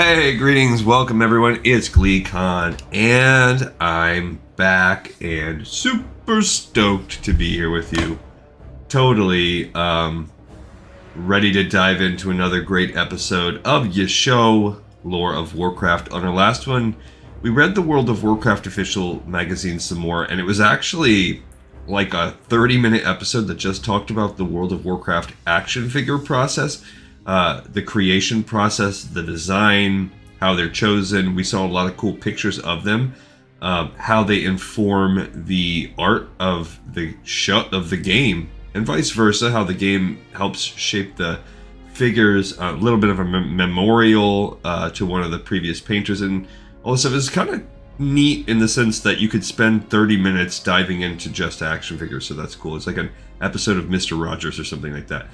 Hey, greetings, welcome everyone, it's GleeCon, and I'm back and super stoked to be here with you. Totally, ready to dive into another great episode of your show, Lore of Warcraft. On our last one, we read the World of Warcraft official magazine some more, and it was actually like a 30-minute episode that just talked about the World of Warcraft action figure process. The creation process, the design, how they're chosen. We saw a lot of cool pictures of them, how they inform the art of the game, and vice versa. How the game helps shape the figures. A little bit of a memorial to one of the previous painters, and also it's kind of neat in the sense that you could spend 30 minutes diving into just action figures. So that's cool. It's like an episode of Mr. Rogers or something like that.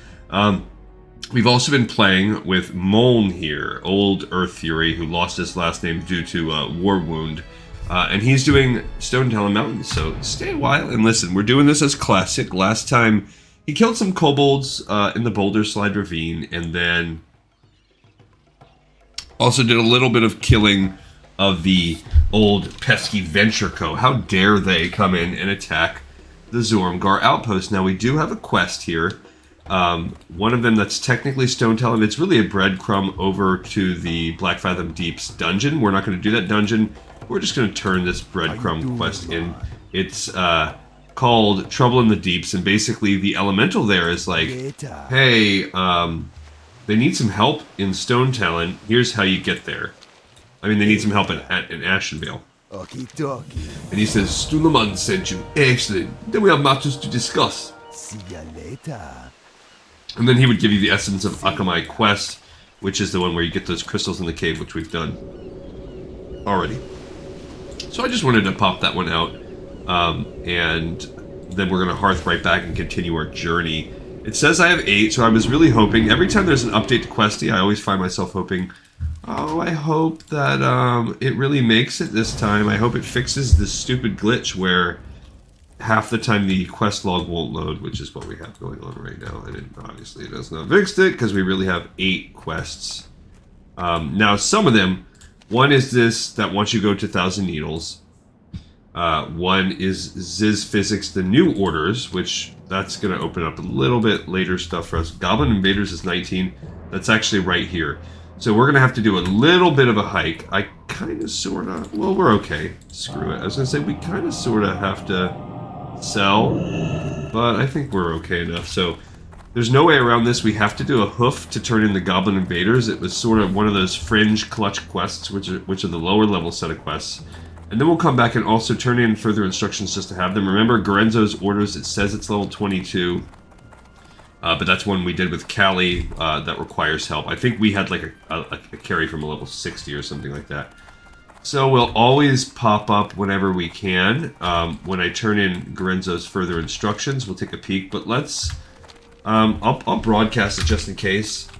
We've also been playing with Moln here, Old Earth Fury, who lost his last name due to war wound. And he's doing Stonetalon Mountains, so stay a while and listen. We're doing this as classic. Last time, he killed some kobolds in the Boulder Slide Ravine, and then also did a little bit of killing of the old pesky Venture Co. How dare they come in and attack the Zormgar outpost. Now, we do have a quest here. One of them that's technically Stonetalon. It's really a breadcrumb over to the Black Fathom Deeps dungeon. We're not going to do that dungeon. We're just going to turn this breadcrumb quest in. It's called Trouble in the Deeps, and basically the elemental there is like, hey, they need some help in Stonetalon. Here's how you get there. I mean, they need some help in Ashenvale. And he says, Stunaman sent you. Excellent. Then we have matters to discuss. See ya later. And then he would give you the essence of Akamai Quest, which is the one where you get those crystals in the cave, which we've done already. So I just wanted to pop that one out, and then we're going to hearth right back and continue our journey. It says I have 8, so I was really hoping, every time there's an update to Questy, I always find myself hoping, oh, I hope that it really makes it this time. I hope it fixes this stupid glitch where half the time the quest log won't load, which is what we have going on right now, and obviously it has not fixed it because we really have 8 quests. Now, some of them, one is this that once you go to Thousand Needles. One is Ziz Physics, the New Orders, which that's going to open up a little bit later stuff for us. Goblin Invaders is 19. That's actually right here. So we're going to have to do a little bit of a hike. I kind of, sort of, well, we're okay. Screw it. I was going to say we kind of, sort of have to sell, but I think we're okay enough. So there's no way around this. We have to do a hoof to turn in the Goblin Invaders. It was sort of one of those fringe clutch quests, which are the lower level set of quests. And then we'll come back and also turn in further instructions just to have them. Remember Garenzo's orders, it says it's level 22. But that's one we did with Callie that requires help. I think we had like a carry from a level 60 or something like that. So we'll always pop up whenever we can. When I turn in Garenzo's further instructions, we'll take a peek. But let's... I'll broadcast it just in case.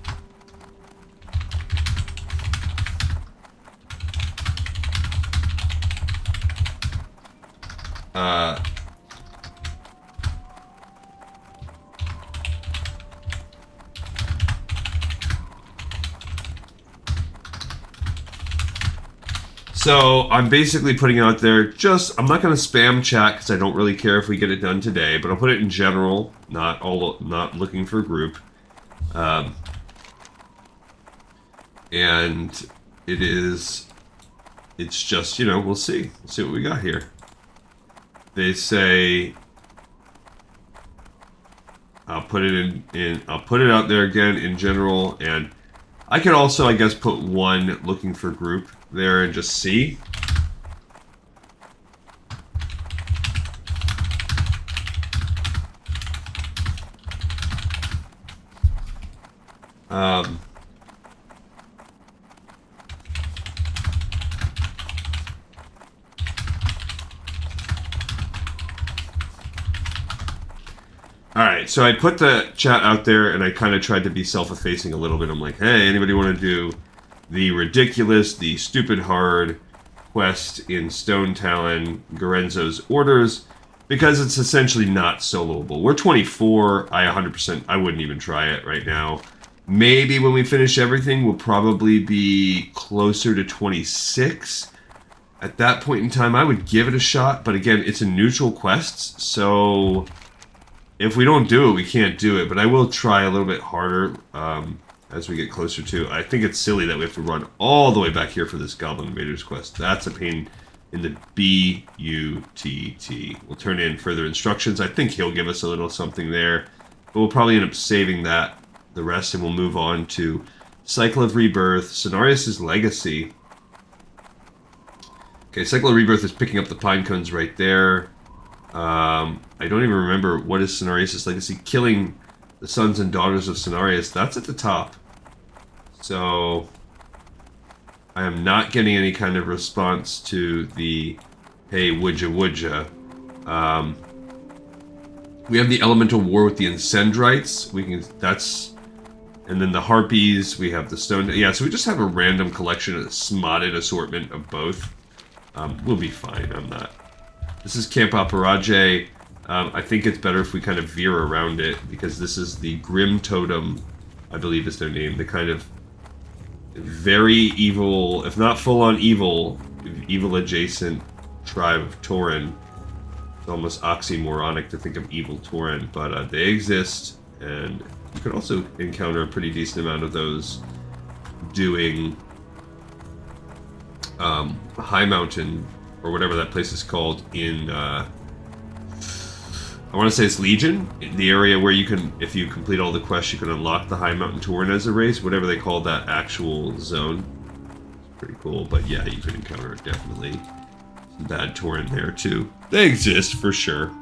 So I'm basically putting out there, I'm not going to spam chat because I don't really care if we get it done today, but I'll put it in general, not looking for a group. And it's just, we'll see. We'll see what we got here. They say, I'll put it I'll put it out there again in general, and I can also, I guess, put one looking for group there and just see. Alright, so I put the chat out there and I kind of tried to be self-effacing a little bit. I'm like, hey, anybody want to do the ridiculous, the stupid hard quest in Stonetalon, Garenzo's orders? Because it's essentially not soloable. We're 24, I 100%, I wouldn't even try it right now. Maybe when we finish everything, we'll probably be closer to 26. At that point in time, I would give it a shot, but again, it's a neutral quest, so if we don't do it, we can't do it, but I will try a little bit harder as we get closer to. I think it's silly that we have to run all the way back here for this Goblin Invaders quest. That's a pain in the B-U-T-T. We'll turn in further instructions. I think he'll give us a little something there, but we'll probably end up saving that, the rest, and we'll move on to Cycle of Rebirth, Cenarius' Legacy. Okay, Cycle of Rebirth is picking up the pine cones right there. I don't even remember what is Cenarius' Legacy. Killing the sons and daughters of Cenarius, that's at the top. So I am not getting any kind of response to the hey, woodja. We have the Elemental War with the Incendrites. We can, that's, and then the Harpies, we have the Stone, yeah, so we just have a random collection, a smotted assortment of both. We'll be fine on that. This is Camp Aparaje. I think it's better if we kind of veer around it, because this is the Grim Totem, I believe is their name. The kind of very evil, if not full-on evil, evil-adjacent tribe of Tauren. It's almost oxymoronic to think of evil Tauren, but they exist, and you can also encounter a pretty decent amount of those doing High Mountain, or whatever that place is called, in, I want to say it's Legion, the area where you can, if you complete all the quests, you can unlock the High Mountain Tauren as a race, whatever they call that actual zone. It's pretty cool, but yeah, you can encounter definitely some bad Tauren there too. They exist, for sure.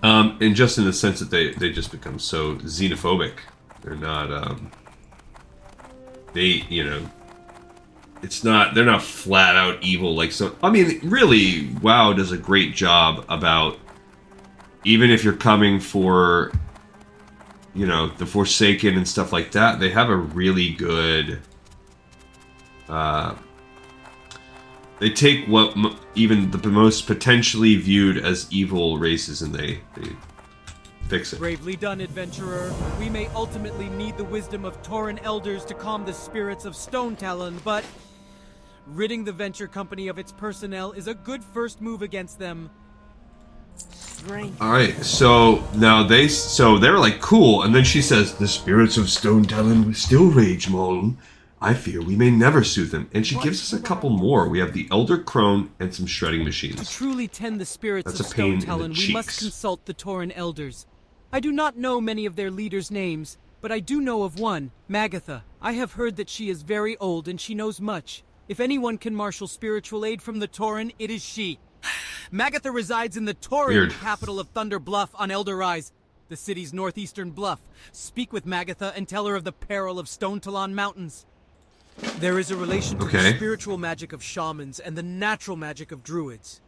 And just in the sense that they just become so xenophobic. They're not, they, you know, it's not, they're not flat out evil like so. I mean, really, WoW does a great job about, even if you're coming for, you know, the Forsaken and stuff like that, they have a really good, they take what even the most potentially viewed as evil races and they fix it. Bravely done, adventurer. We may ultimately need the wisdom of Tauren elders to calm the spirits of Stonetalon, but ridding the venture company of its personnel is a good first move against them. Alright, so now they're like, cool, and then she says, the spirits of Stonetalon still rage, Moln. I fear we may never soothe them. And she gives us a couple more. We have the Elder Crone and some shredding machines. To truly tend the spirits of Stonetalon, we must consult the Tauren elders. I do not know many of their leaders' names, but I do know of one, Magatha. I have heard that she is very old and she knows much. If anyone can marshal spiritual aid from the Tauren, it is she. Magatha resides in the Tauren capital of Thunder Bluff on Elder Rise, the city's northeastern bluff. Speak with Magatha and tell her of the peril of Stonetalon Mountains. There is a relation to the spiritual magic of shamans and the natural magic of druids.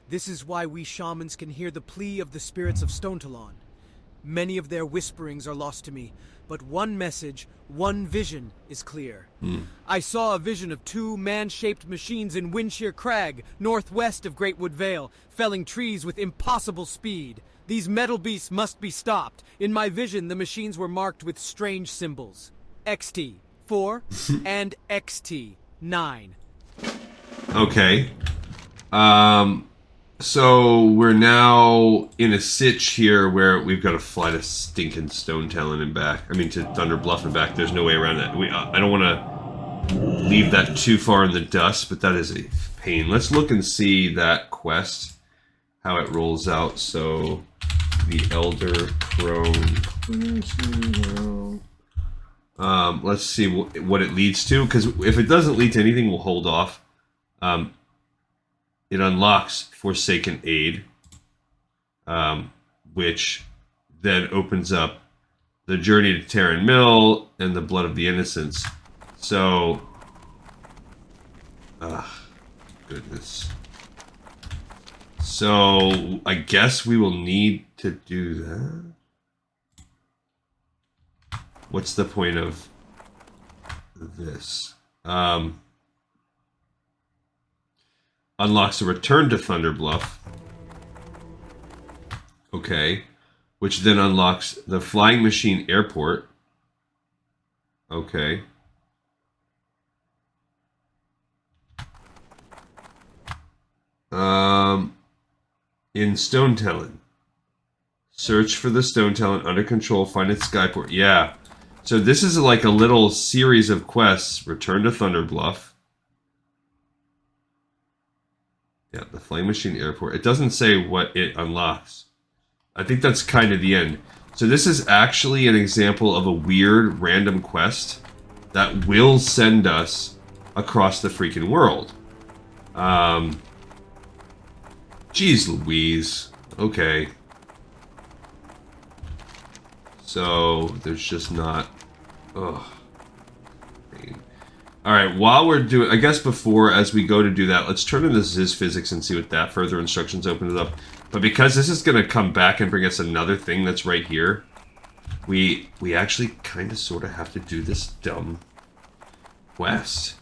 This is why we shamans can hear the plea of the spirits of Stonetalon. Many of their whisperings are lost to me, but one message, one vision is clear. I saw a vision of two man-shaped machines in Windshire Crag, northwest of Greatwood Vale, felling trees with impossible speed. These metal beasts must be stopped. In my vision, the machines were marked with strange symbols. XT 4 and XT 9. Okay. So we're now in a sitch here where we've got to fly to stinking Stonetalon and back. I mean, to Thunder Bluff and back. There's no way around that. I don't want to leave that too far in the dust, but that is a pain. Let's look and see that quest, how it rolls out. So, the Elder Crone. Let's see what it leads to, because if it doesn't lead to anything, we'll hold off. It unlocks Forsaken Aid, which then opens up the Journey to Terran Mill and the Blood of the Innocents. So, goodness. So, I guess we will need to do that. What's the point of this? Unlocks a return to Thunder Bluff. Okay. which then unlocks the Flying Machine Airport. Okay. In Stonetalon. Search for the Stonetalon under control, find its skyport. Yeah. So this is like a little series of quests. Return to Thunderbluff. Yeah, the Flame Machine Airport. It doesn't say what it unlocks. I think that's kind of the end. So this is actually an example of a weird random quest that will send us across the freaking world. Jeez Louise. Okay. So there's just not... Ugh. Alright, while we're doing... I guess before, as we go to do that, let's turn into Ziz Physics and see what that further instructions opens up. But because this is going to come back and bring us another thing that's right here, we actually kind of sort of have to do this dumb quest.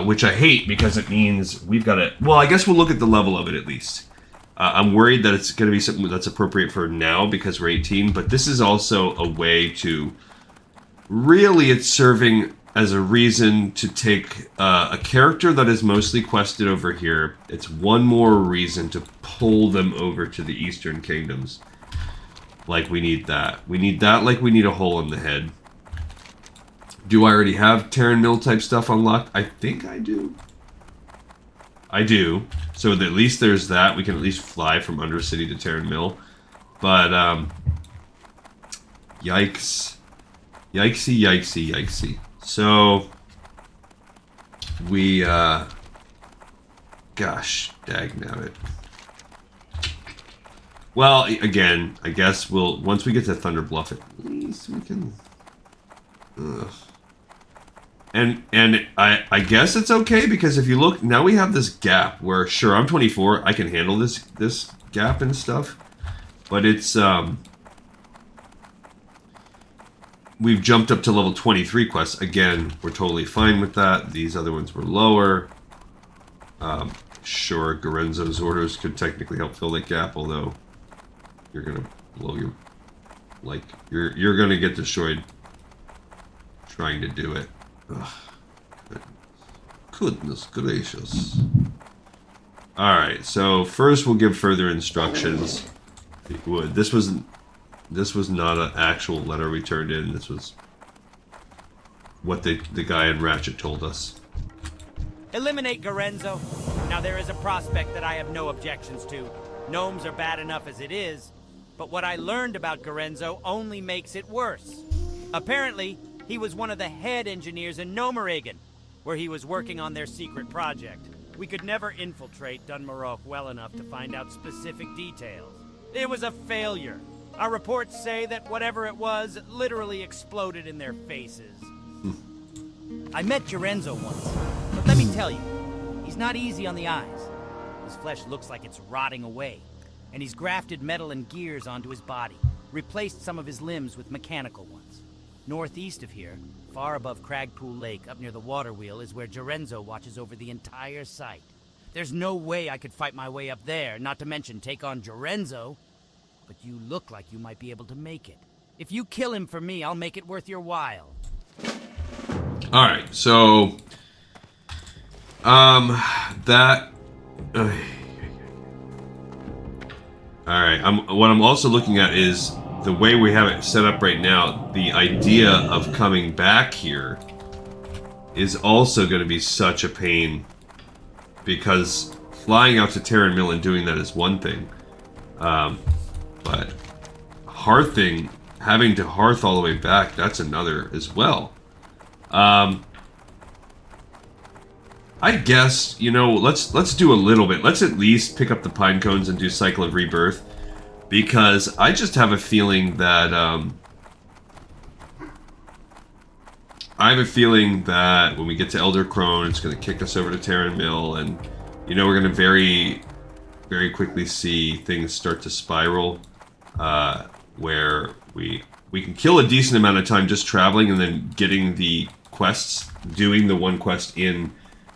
Which I hate because it means we've got to... Well, I guess we'll look at the level of it at least. I'm worried that it's going to be something that's appropriate for now because we're 18, but this is also a way to... Really, it's serving as a reason to take a character that is mostly quested over here. It's one more reason to pull them over to the Eastern Kingdoms. Like, we need that. We need that like we need a hole in the head. Do I already have Terran Mill type stuff unlocked? I think I do. I do. So at least there's that. We can at least fly from Undercity to Terran Mill. But, yikes. Yikesy, yikesy, yikesy. So, we, gosh, dagnabbit. Well, again, I guess we'll, once we get to Thunderbluff, at least we can, ugh. And I guess it's okay, because if you look, now we have this gap where, sure, I'm 24, I can handle this gap and stuff, but it's, we've jumped up to level 23 quests. Again, we're totally fine with that. These other ones were lower. Sure, Garenzo's orders could technically help fill that gap, although you're gonna blow your... Like, you're gonna get destroyed trying to do it. Ugh. Goodness gracious. Alright, so first we'll give further instructions. This was not an actual letter we turned in. This was what the guy in Ratchet told us. Eliminate Garenzo. Now there is a prospect that I have no objections to. Gnomes are bad enough as it is, but what I learned about Garenzo only makes it worse. Apparently, he was one of the head engineers in Gnomeregan, where he was working on their secret project. We could never infiltrate Dunmarok well enough to find out specific details. It was a failure. Our reports say that whatever it was literally exploded in their faces. I met Garenzo once, but let me tell you, he's not easy on the eyes. His flesh looks like it's rotting away, and he's grafted metal and gears onto his body, replaced some of his limbs with mechanical ones. Northeast of here, far above Cragpool Lake, up near the water wheel, is where Garenzo watches over the entire site. There's no way I could fight my way up there, not to mention take on Garenzo. But you look like you might be able to make it. If you kill him for me, I'll make it worth your while. Alright, so... that... Alright, what I'm also looking at is the way we have it set up right now. The idea of coming back here is also going to be such a pain, because flying out to Terran Mill and doing that is one thing, but hearthing, having to hearth all the way back, that's another as well. I guess, you know, let's do a little bit. Let's at least pick up the pine cones and do Cycle of Rebirth, because I just have a feeling that when we get to Elder Crone, it's going to kick us over to Terran Mill, and you know, we're going to very, very quickly see things start to spiral, where we can kill a decent amount of time just traveling and then getting the quests, doing the one quest in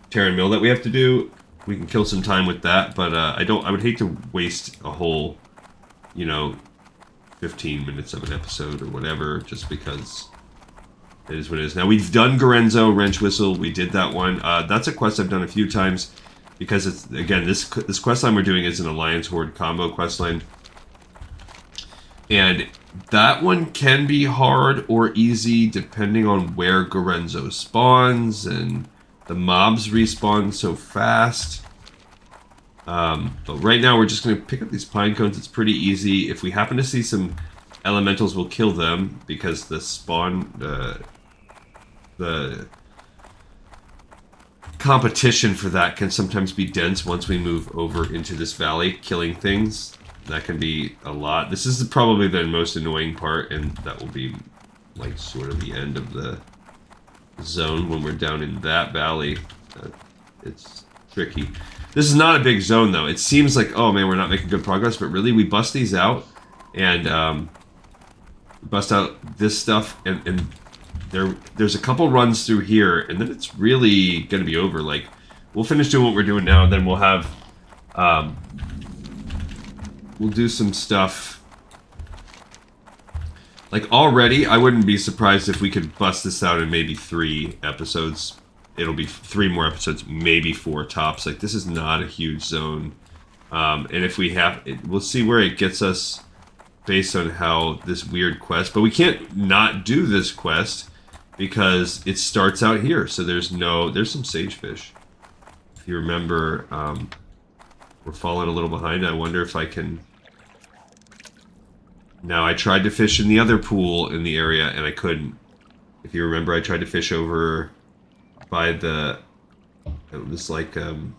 Terran Mill that we have to do. We can kill some time with that, but I would hate to waste a whole, you know, 15 minutes of an episode or whatever, just because it is what it is. Now, we've done Garenzo, Wrench Whistle. We did that one. That's a quest I've done a few times because, it's again, this quest line we're doing is an Alliance Horde combo quest line. And that one can be hard or easy depending on where Garenzo spawns, and the mobs respawn so fast. But right now we're just going to pick up these pine cones. It's pretty easy. If we happen to see some elementals, we'll kill them because the spawn, the competition for that can sometimes be dense once we move over into this valley, killing things. That can be a lot. This is probably the most annoying part, and that will be like sort of the end of the zone when we're down in that valley. It's tricky. This is not a big zone though. It seems like, oh man, we're not making good progress, but really we bust these out and bust out this stuff, and there's a couple runs through here, and then it's really gonna be over. Like, we'll finish doing what we're doing now, and then we'll have we'll do some stuff. Like, already, I wouldn't be surprised if we could bust this out in maybe 3 episodes. It'll be 3 more episodes, maybe 4 tops. Like, this is not a huge zone. And if we have, we'll see where it gets us based on how this weird quest. But we can't not do this quest because it starts out here. So there's some sagefish. If you remember, we're falling a little behind. I wonder if I can... Now, I tried to fish in the other pool in the area, and I couldn't. If you remember, I tried to fish over by the... It was like in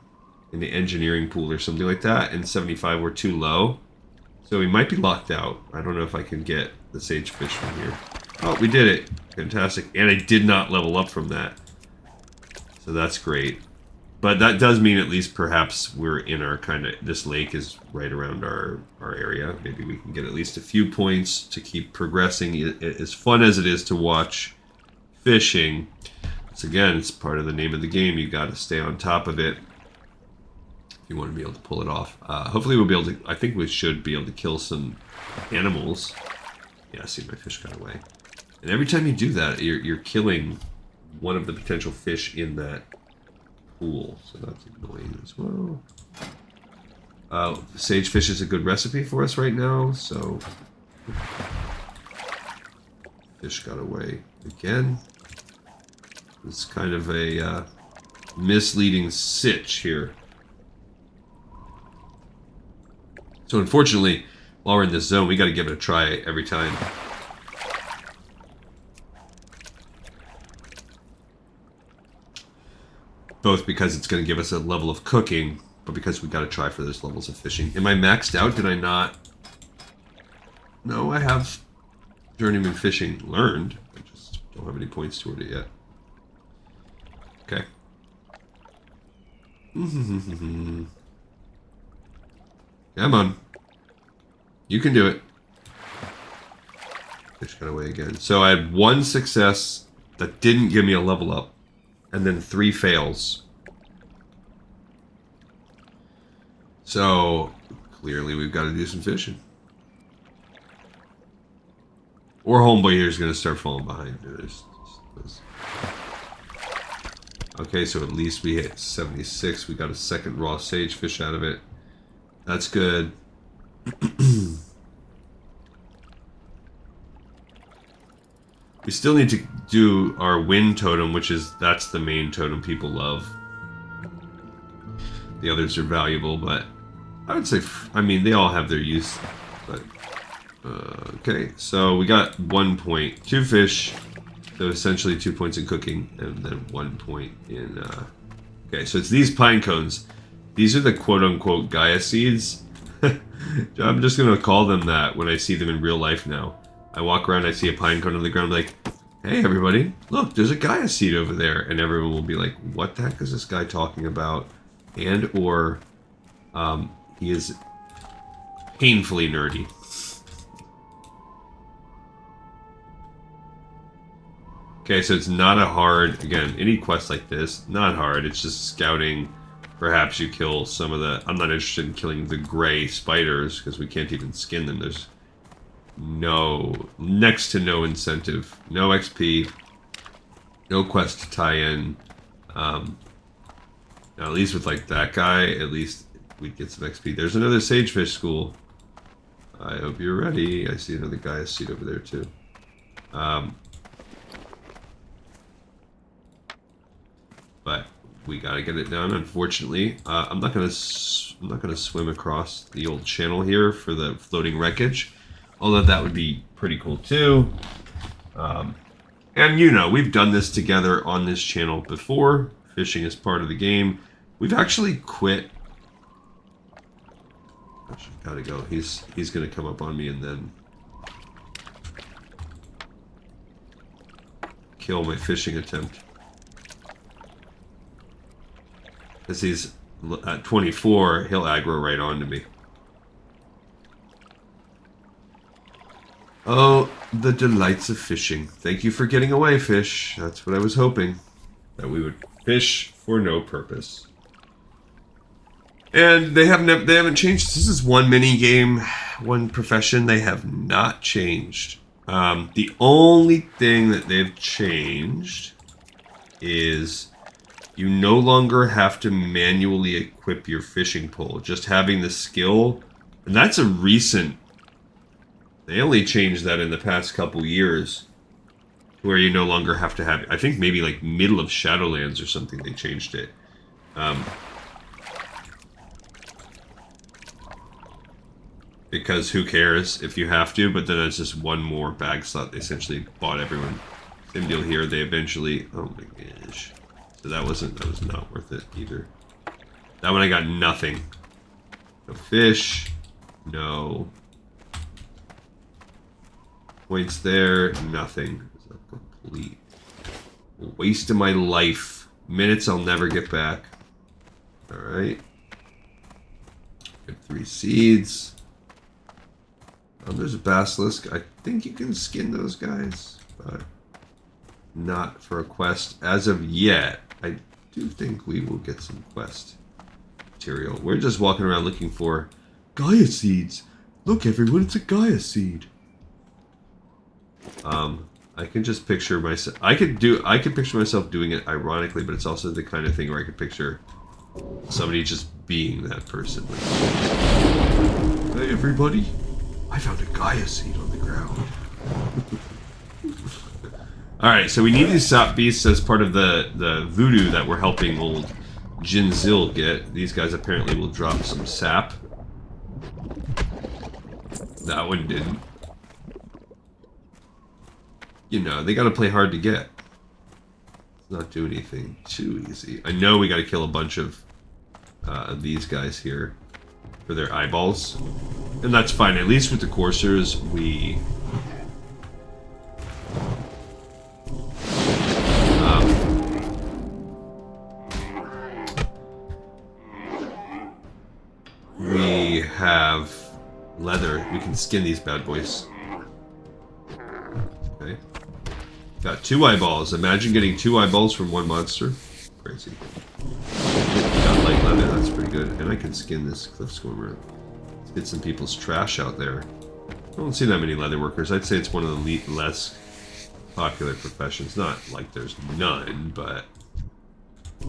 the engineering pool or something like that, and 75 were too low. So we might be locked out. I don't know if I can get the sagefish from here. Oh, we did it. Fantastic. And I did not level up from that. So that's great. But that does mean at least perhaps we're in our kind of... This lake is right around our area. Maybe we can get at least a few points to keep progressing. As fun as it is to watch fishing, it's, again, it's part of the name of the game. You got to stay on top of it if you want to be able to pull it off. Hopefully we'll be able to... I think we should be able to kill some animals. Yeah, see, my fish got away. And every time you do that, you're killing one of the potential fish in that pool, so that's annoying as well. Sagefish is a good recipe for us right now, so... Fish got away again. It's kind of a misleading sitch here. So unfortunately, while we're in this zone, we got to give it a try every time. Both because it's going to give us a level of cooking, but because we got to try for those levels of fishing. Am I maxed out? Did I not? No, I have Journeyman Fishing learned. I just don't have any points toward it yet. Okay. Come on. You can do it. Fish got away again. So I had 1 success that didn't give me a level up, and then 3 fails. So clearly we've got to do some fishing. Or Homeboy here is going to start falling behind. Okay, so at least we hit 76. We got a second raw sagefish out of it. That's good. We still need to do our wind totem, that's the main totem people love. The others are valuable, but I would say, I mean, they all have their use. But okay, so we got 1 point, 2 fish, so essentially 2 points in cooking, and then 1 point in. Okay, so it's these pine cones. These are the quote-unquote gaia seeds. I'm just gonna call them that when I see them in real life now. I walk around, I see a pine cone on the ground, like, hey everybody, look, there's a gaia seed over there. And everyone will be like, what the heck is this guy talking about? And or he is painfully nerdy. Okay, so it's not a hard, again, any quest like this, not hard, it's just scouting. Perhaps you kill some of the... I'm not interested in killing the gray spiders, because we can't even skin them. There's no, next to no incentive. No XP. No quest to tie in. Now at least with like that guy, at least we'd get some XP. There's another Sagefish school. I hope you're ready. I see another guy's seat over there too. But we gotta get it done. Unfortunately, I'm not gonna swim across the old channel here for the floating wreckage, although that would be pretty cool too. And you know, we've done this together on this channel before. Fishing is part of the game. We've actually quit. Gosh, gotta go. He's gonna come up on me and then kill my fishing attempt. Because he's at 24, he'll aggro right onto me. Oh, the delights of fishing. Thank you for getting away, fish. That's what I was hoping. That we would fish for no purpose. And they haven't changed. This is one mini game, one profession. They have not changed. The only thing that they've changed is you no longer have to manually equip your fishing pole. Just having the skill, and that's a recent. They only changed that in the past couple years, where you no longer have to have. I think maybe like middle of Shadowlands or something. They changed it. Because who cares if you have to? But then it's just one more bag slot. They essentially bought everyone. Same deal here. They eventually. Oh my gosh. So that was not worth it either. That one I got nothing. No fish. No. Points there, nothing. It's a complete waste of my life. Minutes I'll never get back. Alright. Get 3 seeds. There's a basilisk. I think you can skin those guys, but not for a quest as of yet. I do think we will get some quest material. We're just walking around looking for gaia seeds. Look everyone, it's a gaia seed. I can just picture myself. I could picture myself doing it ironically, but it's also the kind of thing where I could picture somebody just being that person. Like, hey everybody, I found a gaia seed on the ground. All right, so we need these sap beasts as part of the voodoo that we're helping old Jinzil get. These guys apparently will drop some sap. That one didn't. You know, they gotta play hard to get. Let's not do anything too easy. I know we gotta kill a bunch of these guys here for their eyeballs. And that's fine. At least with the coursers, we have leather. We can skin these bad boys. Okay. Got 2 eyeballs. Imagine getting 2 eyeballs from one monster. Crazy. Got light leather. That's pretty good. And I can skin this cliff swimmer. Let's get some people's trash out there. I don't see that many leather workers. I'd say it's one of the less popular professions. Not like there's none, but... See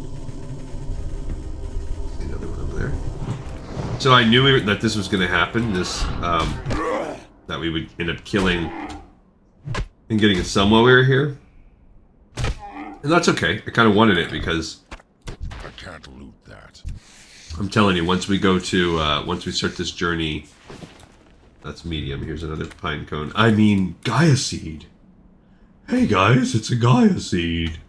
another one over there. So I knew that this was going to happen. This, that we would end up killing and getting a sum while we were here. And that's okay. I kind of wanted it because... I can't loot that. I'm telling you, once we go to, once we start this journey... That's medium. Here's another pine cone. I mean, gaia seed. Hey guys, it's a gaia seed.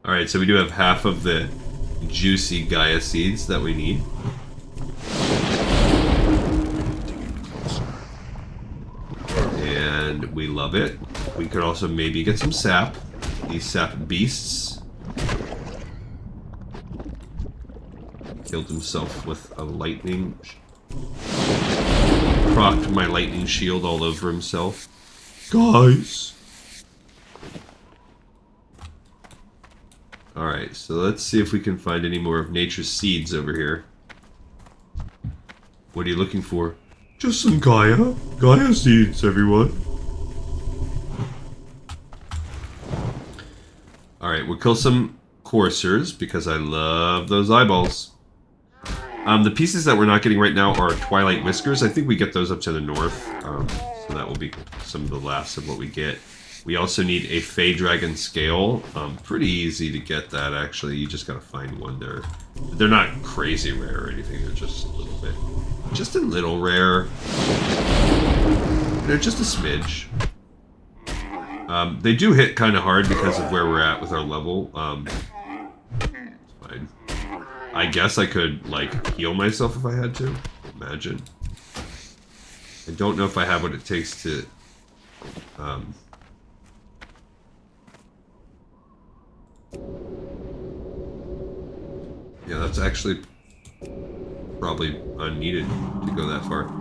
Alright, so we do have half of the juicy gaia seeds that we need. And we love it. We could also maybe get some sap. These sap beasts. Killed himself with a lightning. Procced my lightning shield all over himself. Guys! Alright, so let's see if we can find any more of nature's seeds over here. What are you looking for? Just some gaia. Gaia seeds, everyone. Alright, we'll kill some coursers because I love those eyeballs. The pieces that we're not getting right now are Twilight Whiskers. I think we get those up to the north. So that will be some of the last of what we get. We also need a Fey Dragon Scale. Pretty easy to get that, actually. You just gotta find one there. They're not crazy rare or anything. They're just a little bit... Just a little rare. They're just a smidge. They do hit kind of hard because of where we're at with our level. It's fine. I guess I could, like, heal myself if I had to. Imagine. I don't know if I have what it takes to... Yeah, that's actually probably unneeded to go that far.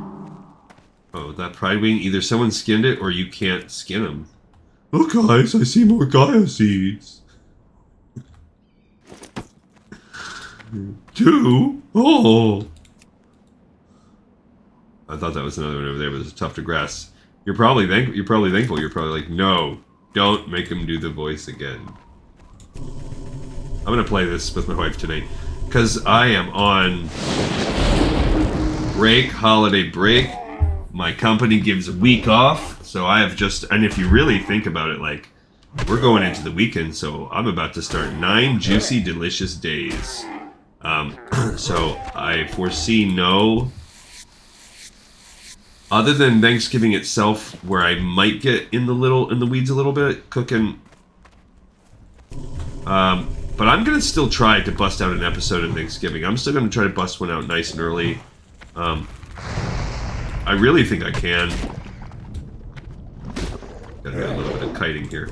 Oh, that Pride Wing, either someone skinned it or you can't skin them. Oh guys, I see more Gaia seeds. 2? Oh! I thought that was another one over there, but it's a tuft of grass. You're probably thankful. You're probably like, no, don't make him do the voice again. I'm gonna play this with my wife tonight because I am on break, holiday break. My company gives a week off, so I have just, and if you really think about it, like, we're going into the weekend, so I'm about to start 9 juicy, delicious days. So I foresee no, other than Thanksgiving itself, where I might get in the weeds a little bit, cooking. But I'm gonna still try to bust out an episode of Thanksgiving. I'm still gonna try to bust one out nice and early. I really think I can. Gotta get a little bit of kiting here.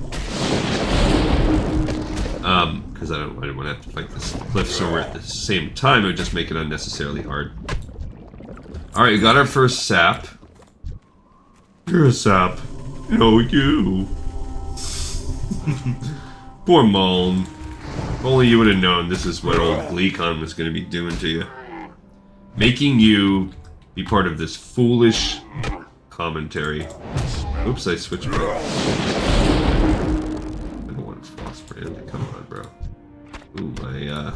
Because I don't want to have to fight this cliff soarer at the same time. It would just make it unnecessarily hard. Alright, we got our first sap. You're a sap. No, you. Poor Muln. If only you would have known this is what old Gleekon was going to be doing to you. Making you be part of this foolish commentary. Oops, I switched back. I don't want Frostbrand. Come on, bro. Ooh, my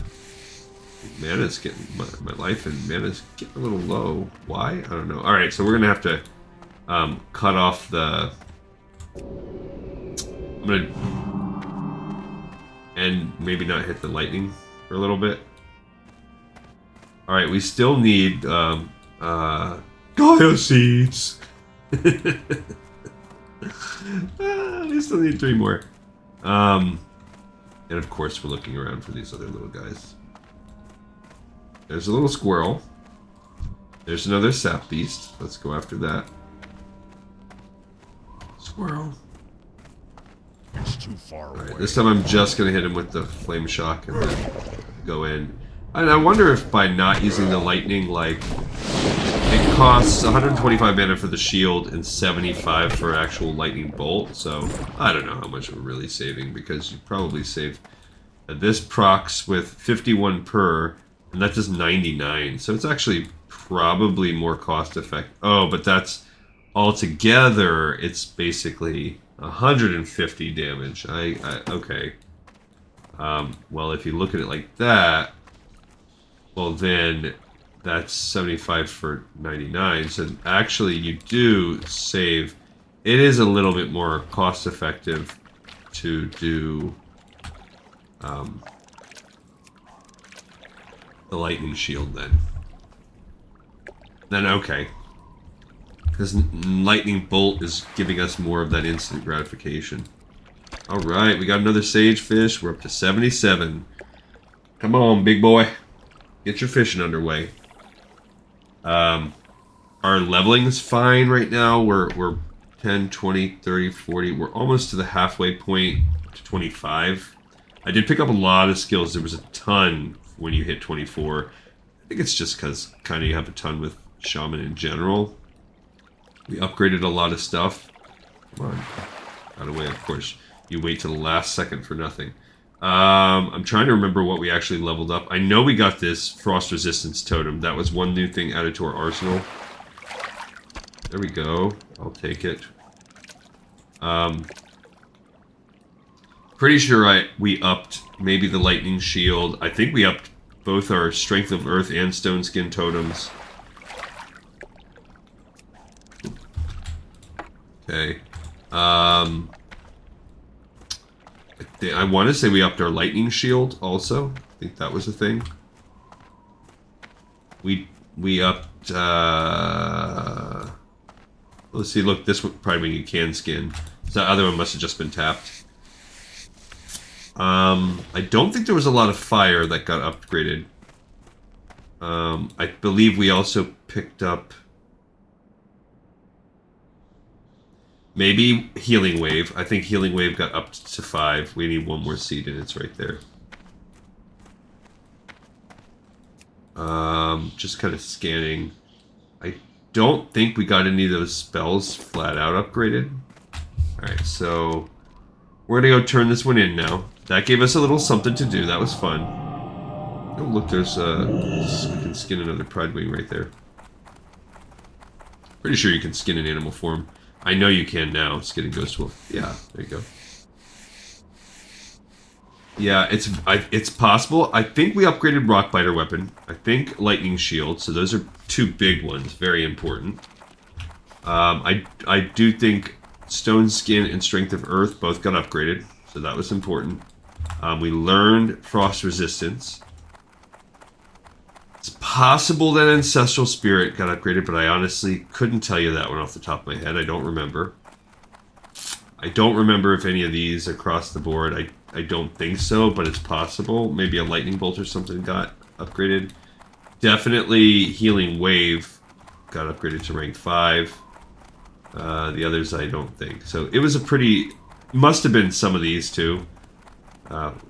mana's getting... My life and mana's getting a little low. Why? I don't know. Alright, so we're going to have to cut off the... I'm going to... And maybe not hit the lightning for a little bit. Alright, we still need Gaia seeds. We still need 3 more. And of course we're looking around for these other little guys. There's a little squirrel. There's another sap beast. Let's go after that. Squirrel. It's too far away. Alright, this time I'm just gonna hit him with the flame shock and then go in. And I wonder if by not using the lightning, like, it costs 125 mana for the shield and 75 for actual lightning bolt. So I don't know how much we're really saving because you probably save. This procs with 51 per, and that does 99. So it's actually probably more cost effective. Oh, but that's altogether. It's basically 150 damage. Okay. Well, if you look at it like that, well then that's 75 for 99. So actually you do save. It is a little bit more cost effective to do the lightning shield then. Then okay. Because lightning bolt is giving us more of that instant gratification. Alright, we got another sagefish. We're up to 77. Come on, big boy. Get your fishing underway. Our leveling is fine right now. We're 10, 20, 30, 40. We're almost to the halfway point to 25. I did pick up a lot of skills. There was a ton when you hit 24. I think it's just because kind of you have a ton with Shaman in general. We upgraded a lot of stuff. Come on. Out of the way, of course. You wait till the last second for nothing. I'm trying to remember what we actually leveled up. I know we got this Frost Resistance Totem. That was one new thing added to our arsenal. There we go. I'll take it. Pretty sure we upped maybe the lightning shield. I think we upped both our strength of earth and stone skin totems. Okay. I want to say we upped our lightning shield also. I think that was a thing. We upped. Let's see. Look, this would probably mean you can skin. So that other one must have just been tapped. I don't think there was a lot of fire that got upgraded. I believe we also picked up maybe Healing Wave. I think Healing Wave got upped to 5. We need one more seed and it's right there. Just kind of scanning. I don't think we got any of those spells flat out upgraded. Alright, so we're gonna go turn this one in now. That gave us a little something to do. That was fun. Oh, look, there's we can skin another Pride Wing right there. Pretty sure you can skin in animal form. I know you can now. Skin a Ghost Wolf. Yeah, there you go. Yeah, it's possible. I think we upgraded Rockbiter weapon. I think Lightning Shield. So those are 2 big ones. Very important. I do think Stone Skin and Strength of Earth both got upgraded. So that was important. We learned Frost Resistance. It's possible that Ancestral Spirit got upgraded, but I honestly couldn't tell you that one off the top of my head. I don't remember. I don't remember if any of these across the board. I don't think so, but it's possible. Maybe a Lightning Bolt or something got upgraded. Definitely Healing Wave got upgraded to rank 5. The others I don't think. So it was a pretty... Must have been some of these too.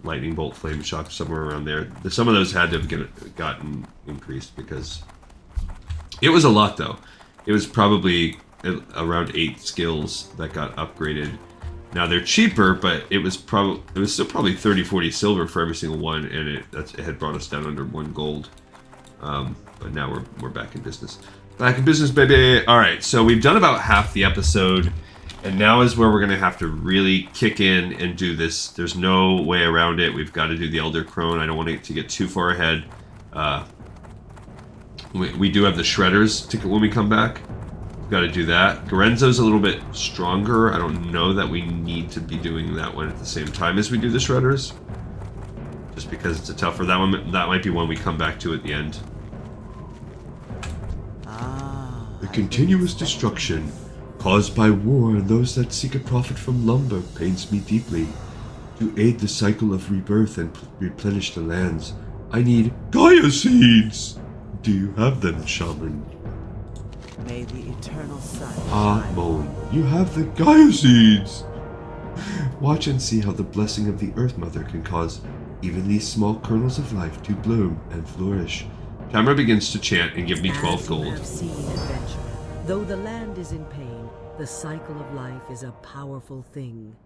Lightning Bolt, Flame Shock, somewhere around there. Some of those had to have gotten increased because... It was a lot though. It was probably around 8 skills that got upgraded. Now they're cheaper, but it was still probably 30-40 silver for every single one, and it had brought us down under 1 gold. But now we're back in business. Back in business, baby! Alright, so we've done about half the episode, and now is where we're going to have to really kick in and do this. There's no way around it. We've got to do the Elder Crone. I don't want it to get too far ahead. We do have the Shredders to when we come back. We've got to do that. Garenzo's a little bit stronger. I don't know that we need to be doing that one at the same time as we do the Shredders. Just because it's a tougher... That might be one we come back to at the end. The continuous destruction caused by war and those that seek a profit from lumber pains me deeply. To aid the cycle of rebirth and replenish the lands, I need gaia seeds! Do you have them, shaman? May the eternal sun Mon, you have the gaia seeds! Watch and see how the blessing of the Earth Mother can cause even these small kernels of life to bloom and flourish. Tamara begins to chant and give me 12 gold. As you have seen, adventurer, though the land is in pain, the cycle of life is a powerful thing.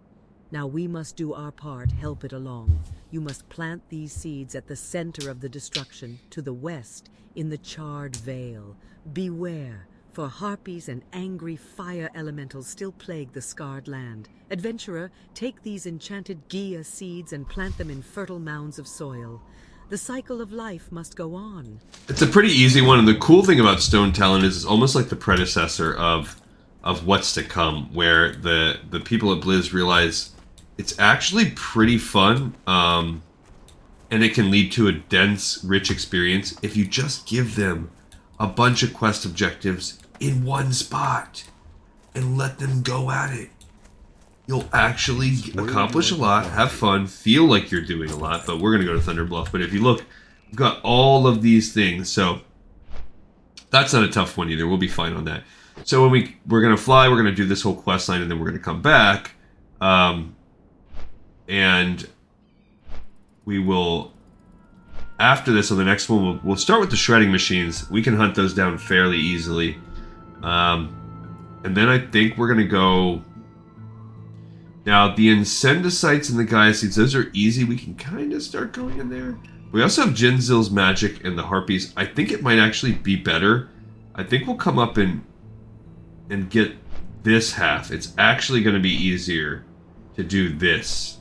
Now we must do our part, help it along. You must plant these seeds at the center of the destruction, to the west, in the charred vale. Beware, for harpies and angry fire elementals still plague the scarred land. Adventurer, take these enchanted gaia seeds and plant them in fertile mounds of soil. The cycle of life must go on. It's a pretty easy one, and the cool thing about Stonetalon is it's almost like the predecessor of what's to come, where the people at Blizz realize it's actually pretty fun, and it can lead to a dense, rich experience if you just give them a bunch of quest objectives in one spot and let them go at it. You'll actually accomplish a lot, have fun, feel like you're doing a lot, but we're going to go to Thunder Bluff. But if you look, we've got all of these things, so that's not a tough one either. We'll be fine on that. So when we're going to fly, we're going to do this whole quest line, and then we're going to come back, and we will, after this, on the next one, we'll start with the shredding machines. We can hunt those down fairly easily. And then I think we're going to go... Now, the Incendicites and the Gaia Seeds, those are easy. We can kind of start going in there. We also have Jinzil's Magic and the Harpies. I think it might actually be better. I think we'll come up and and get this half, it's actually going to be easier to do this.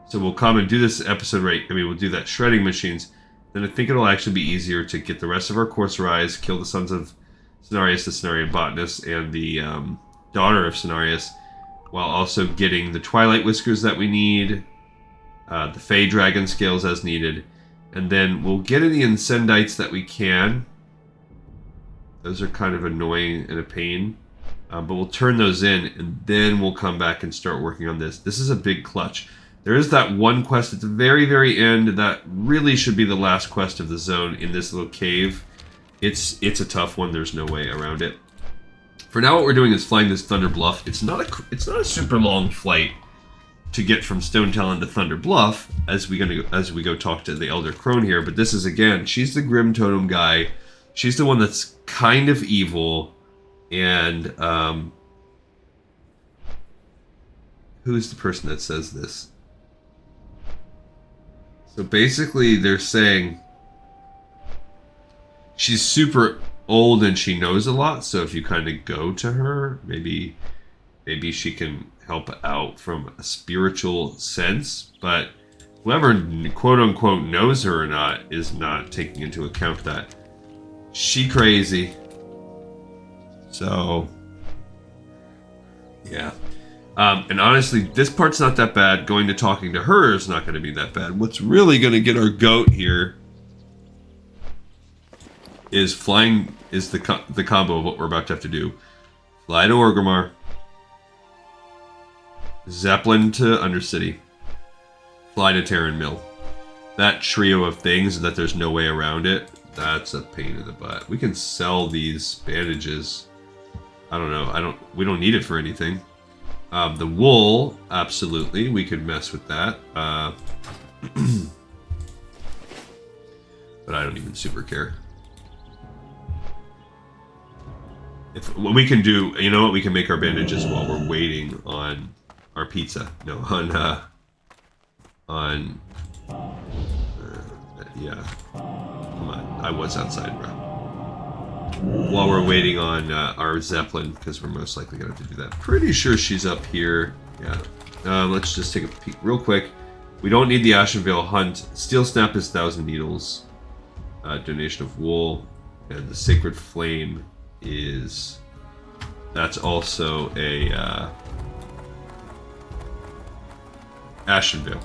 So we'll come and do this episode right. I mean, we'll do that shredding machines. Then I think it'll actually be easier to get the rest of our Corsairs, kill the sons of Cenarius, the Cenarian botanist, and the daughter of Cenarius, while also getting the Twilight Whiskers that we need, the Fey Dragon Scales as needed, and then we'll get any Incendites that we can. Those are kind of annoying and a pain, but we'll turn those in, and then we'll come back and start working on this. This is a big clutch. There is that one quest at the very, very end that really should be the last quest of the zone in this little cave. It's a tough one. There's no way around it. For now, what we're doing is flying this Thunder Bluff. It's not a super long flight to get from Stonetalon to Thunder Bluff as we go talk to the Elder Crone here. But this is, again, she's the Grim Totem guy. She's the one that's kind of evil, and who's the person that says this? So basically, they're saying she's super old and she knows a lot. So if you kind of go to her, maybe she can help out from a spiritual sense. But whoever quote unquote knows her or not is not taking into account that she crazy. So yeah. And honestly, this part's not that bad. Going to talking to her is not going to be that bad. What's really going to get our goat here is flying, is the combo of what we're about to have to do. Fly to Orgrimmar. Zeppelin to Undercity. Fly to Terran Mill. That trio of things that there's no way around it, that's a pain in the butt. We can sell these bandages. I don't know. We don't need it for anything. The wool, absolutely, we could mess with that. But I don't even super care. What we can do, you know what, we can make our bandages while we're waiting on our pizza. No, yeah. Come on, I was outside, bro. While we're waiting on our Zeppelin, because we're most likely going to have to do that. Pretty sure she's up here. Yeah. Let's just take a peek real quick. We don't need the Ashenvale Hunt. Steel Snap is 1,000 needles. Donation of wool. And the Sacred Flame is... That's also a... Ashenvale.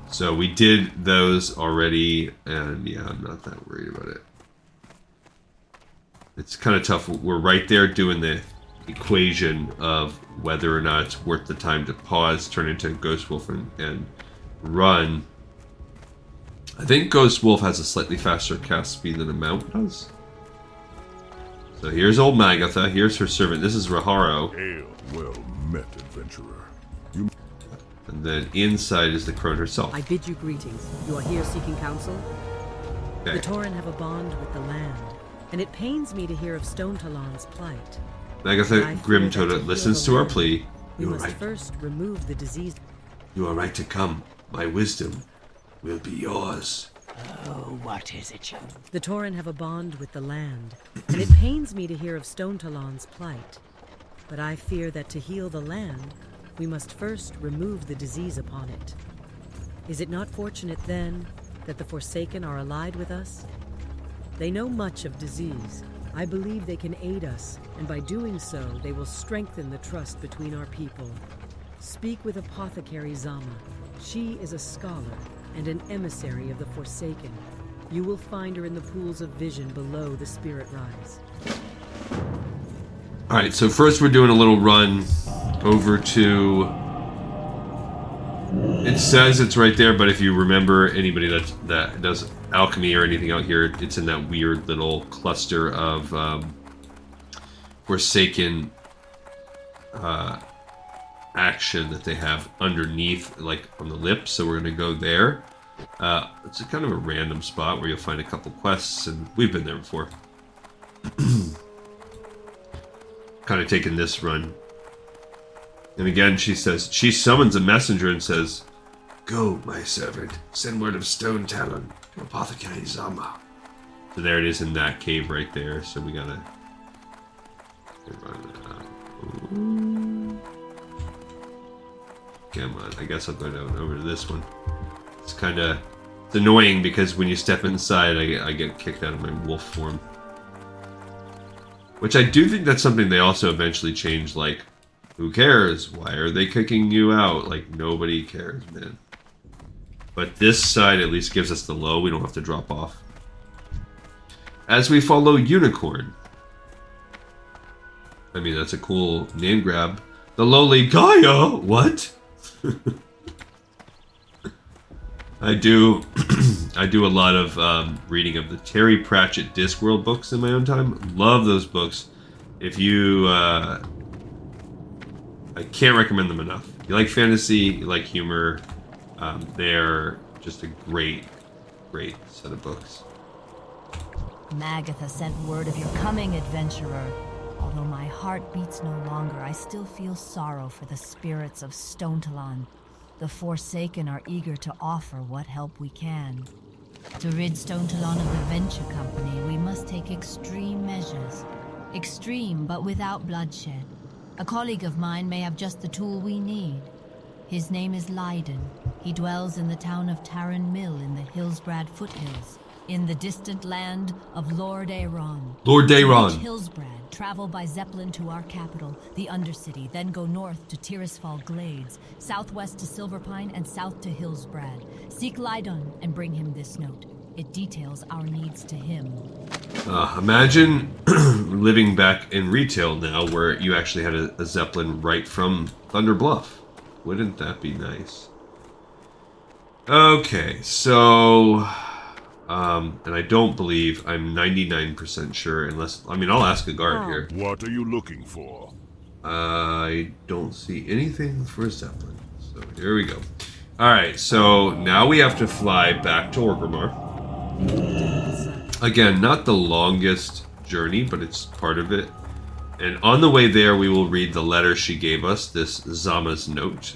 So we did those already, and yeah, I'm not that worried about it. It's kind of tough. We're right there doing the equation of whether or not it's worth the time to pause, turn into Ghost Wolf, and run. I think Ghost Wolf has a slightly faster cast speed than a mount does. So here's old Magatha. Here's her servant. This is Raharo. Hail, well met, adventurer. And then inside is the crone herself. I bid you greetings. You are here seeking counsel? Okay. The Tauren have a bond with the land, and it pains me to hear of Stonetalon's plight. Magatha Grim Totem listens to our plea. We must first remove the disease. You are right to come. My wisdom will be yours. Oh, what is it, you? The Tauren have a bond with the land, and it pains me to hear of Stonetalon's plight. But I fear that to heal the land, we must first remove the disease upon it. Is it not fortunate, then, that the Forsaken are allied with us? They know much of disease. I believe they can aid us, and by doing so, they will strengthen the trust between our people. Speak with Apothecary Zama. She is a scholar and an emissary of the Forsaken. You will find her in the pools of vision below the Spirit Rise. Alright, so first we're doing a little run over to... It says it's right there, but if you remember, anybody that does alchemy or anything out here, it's in that weird little cluster of Forsaken action that they have underneath, like on the lips, so we're going to go there. It's a kind of a random spot where you'll find a couple quests, and we've been there before. Kind of taking this run. And again, she summons a messenger and says, "Go, my servant, send word of Stonetalon to Apothecary Zama." So there it is in that cave right there. So we gotta Come on, I guess I'll go down over to this one. It's kind of annoying because when you step inside, I get kicked out of my wolf form. Which I do think that's something they also eventually change, like, who cares? Why are they kicking you out? Like, nobody cares, man. But this side at least gives us the low. We don't have to drop off. As we follow Unicorn. I mean, that's a cool name grab. The lowly Gaia! What? I do a lot of reading of the Terry Pratchett Discworld books in my own time. Love those books. If you... I can't recommend them enough. You like fantasy, you like humor, they're just a great set of books. Magatha sent word of your coming, adventurer. Although my heart beats no longer, I still feel sorrow for the spirits of Stonetalon. The Forsaken are eager to offer what help we can. To rid Stonetalon of the Venture Company, we must take extreme measures. Extreme, but without bloodshed. A colleague of mine may have just the tool we need. His name is Leiden. He dwells in the town of Tarren Mill in the Hillsbrad foothills, in the distant land of Lord Aeron. Lord Aeron. To reach Hillsbrad, travel by Zeppelin to our capital, the Undercity, then go north to Tirisfal Glades, southwest to Silverpine, and south to Hillsbrad. Seek Leiden and bring him this note. It details our needs to him. Imagine living back in retail now where you actually had a Zeppelin right from Thunder Bluff. Wouldn't that be nice? Okay, so... and I don't believe, I'm 99% sure, unless... I mean, I'll ask a guard here. What are you looking for? I don't see anything for Zeppelin. So, here we go. Alright, so now we have to fly back to Orgrimmar. Again, not the longest journey, but it's part of it. And on the way there, we will read the letter she gave us, this Zama's note.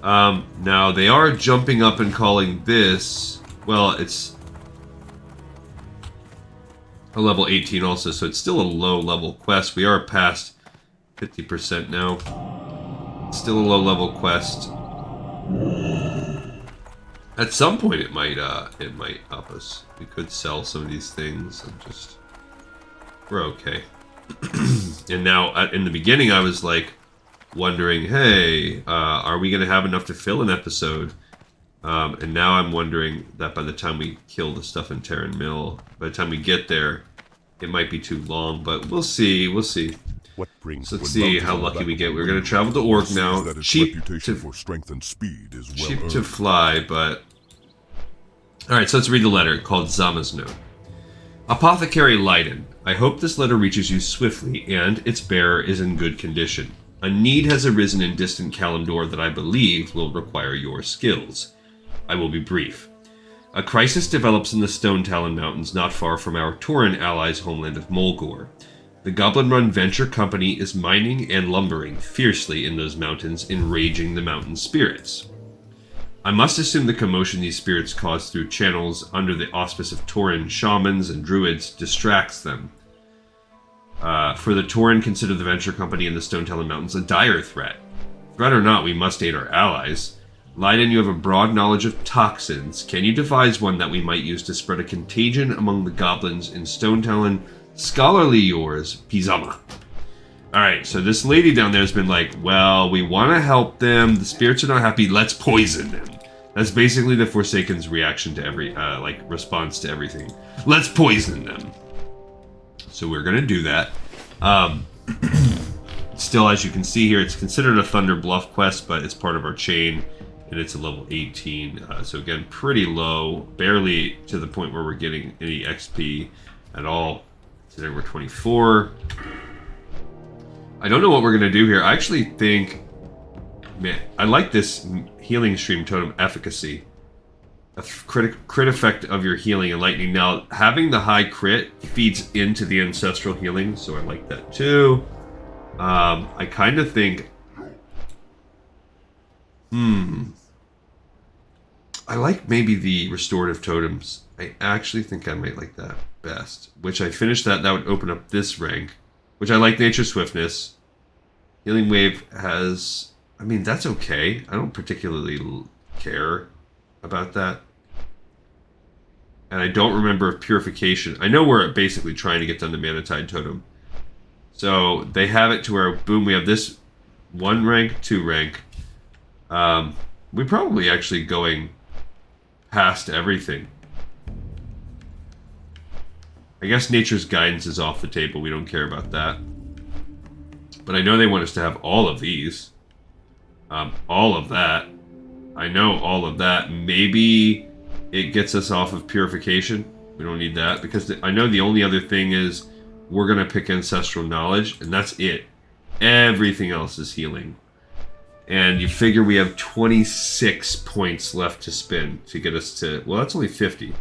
Now, they are jumping up and calling this... Well, it's a level 18 also, so it's still a low-level quest. We are past 50% now. Still a low-level quest. At some point, it might up us. We could sell some of these things and just... We're okay. And now, in the beginning, I was like, wondering, hey, are we going to have enough to fill an episode? And now I'm wondering that by the time we kill the stuff in Tarren Mill, by the time we get there, it might be too long, but we'll see, we'll see. What brings so let's see how lucky we get. We're going to travel to Orc now. Cheap for strength and speed is well cheap earned. to fly, but... Alright, so let's read the letter called Zama's Note. Apothecary Leiden, I hope this letter reaches you swiftly, and its bearer is in good condition. A need has arisen in distant Kalimdor that I believe will require your skills. I will be brief. A crisis develops in the Stonetalon Mountains not far from our Tauren allies' homeland of Mulgore. The Goblin-run Venture Company is mining and lumbering fiercely in those mountains, enraging the mountain spirits. I must assume the commotion these spirits cause through channels under the auspice of Tauren shamans and druids distracts them. For the Tauren consider the Venture Company in the Stonetalon Mountains a dire threat. Threat or not, we must aid our allies. Leiden, you have a broad knowledge of toxins. Can you devise one that we might use to spread a contagion among the goblins in Stonetalon? Scholarly yours, Pizama. Alright, so this lady down there has been like, well, we want to help them. The spirits are not happy. Let's poison them. That's basically the Forsaken's reaction to every, response to everything. Let's poison them. So we're going to do that. Still, as you can see here, it's considered a Thunder Bluff quest, but it's part of our chain. And it's a level 18, so again, pretty low, barely to the point where we're getting any XP at all. Today we're 24. I don't know what we're going to do here. I actually think, man, I like this healing stream totem efficacy. A crit effect of your healing and lightning. Now, having the high crit feeds into the ancestral healing, so I like that too. I kind of think... I like maybe the restorative totems. I actually think I might like that best. Which I finished that. That would open up this rank. which I like Nature Swiftness. Healing Wave has... I mean, that's okay. I don't particularly care about that. And I don't remember if Purification... I know we're basically trying to get done the Manatide Totem. So they have it to where, boom, we have this 1 rank, 2 rank. We're probably actually going past everything. I guess Nature's Guidance is off the table. We don't care about that. But I know they want us to have all of these. All of that. I know all of that. Maybe it gets us off of Purification. We don't need that. Because I know the only other thing is we're going to pick Ancestral Knowledge. And that's it. Everything else is healing. And you figure we have 26 points left to spend to get us to... Well, that's only 50.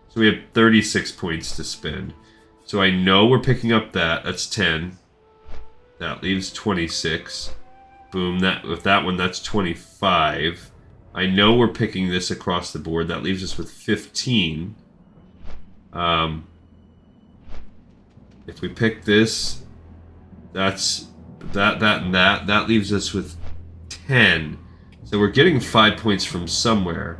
So we have 36 points to spend. So I know we're picking up that. That's 10. That leaves 26. Boom. With that one, that's 25. I know we're picking this across the board. That leaves us with 15. If we pick this, that's that, and that. That leaves us with 10. So we're getting 5 points from somewhere.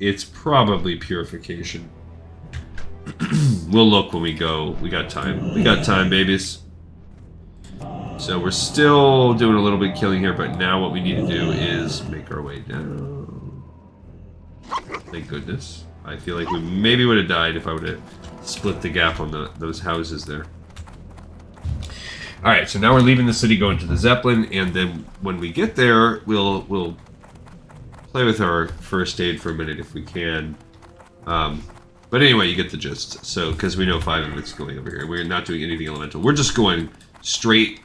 It's probably Purification. We'll look when we go. We got time. We got time, babies. So we're still doing a little bit killing here, but now what we need to do is make our way down. Thank goodness. I feel like we maybe would have died if I would have split the gap on those houses there. Alright, so now we're leaving the city, going to the Zeppelin, and then when we get there, we'll play with our first aid for a minute if we can. But anyway, you get the gist. So, because we know 5 of it's going over here. We're not doing anything elemental. We're just going straight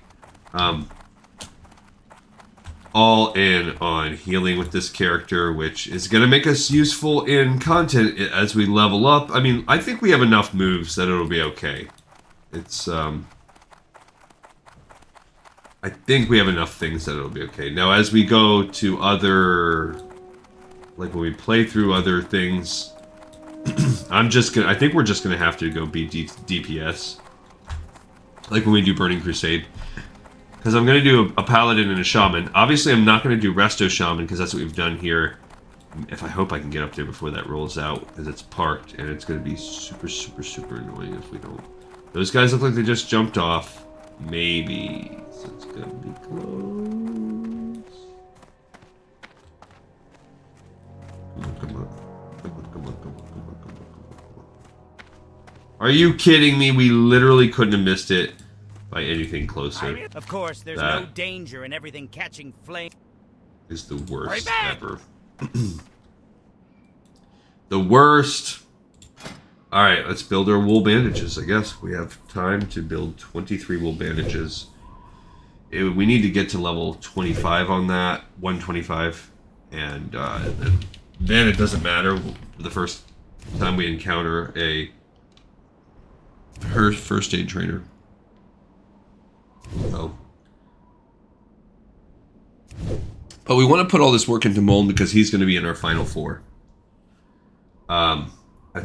all in on healing with this character, which is going to make us useful in content as we level up. I mean, I think we have enough moves that it'll be okay. It's, I think we have enough things that it'll be okay. Now, as we go to other... Like, when we play through other things... I think we're just gonna have to go be DPS. Like when we do Burning Crusade. Because I'm gonna do a Paladin and a Shaman. Obviously, I'm not gonna do Resto Shaman, because that's what we've done here. I hope I can get up there before that rolls out, because it's parked, and it's gonna be super, super, super annoying if we don't. Those guys look like they just jumped off. Maybe. So it's gonna be close. Come on. Are you kidding me? We literally couldn't have missed it by anything closer. Of course, there's no danger in everything catching flame. Is the worst ever. The worst. Alright, let's build our wool bandages, I guess. We have time to build 23 wool bandages. We need to get to level 25 on that. 125. And then it doesn't matter. The first time we encounter her first aid trainer. Oh. But we want to put all this work into Muln because he's going to be in our final 4. At